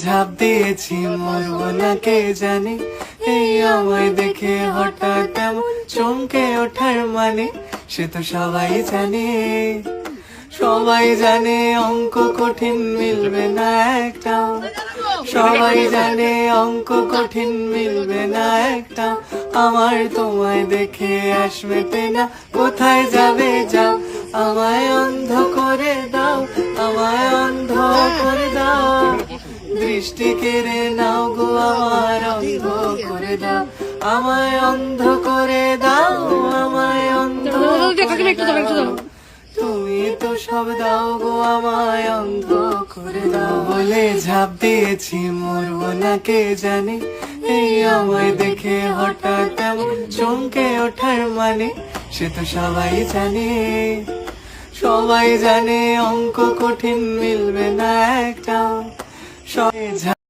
ঝাঁপ দিয়েছি মরবো না কে জানে, এই আমায় দেখে হঠাৎ এমন চমকে ওঠার মানে, সে তো সবাই জানে। সবাই জানে অঙ্ক কঠিন মিলবে না একটাও, সবাই জানে অঙ্ক কঠিন মিলবে না একটাও। আমার তোমায় দেখে আসবে না, কোথায় যাবে যাও, আমায় অন্ধ করে দাও, আমায় অন্ধ করে দাও। দৃষ্টি কেড়ে নাও গো আমার, অন্ধ করে দাও, আমায় অন্ধ করে দাও, আমায় অন্ধ করে দাও। তুমি তো সব দাও গো আমায় অন্ধ করে দাও। বলে ঝাঁপ দিয়েছি মরবো না কে জানে, এই আমায় দেখে হঠাৎ এমন চমকে ওঠার মানে, সে তো সবাই জানে। সবাই জানে অঙ্ক কঠিন মিলবে না একটাও।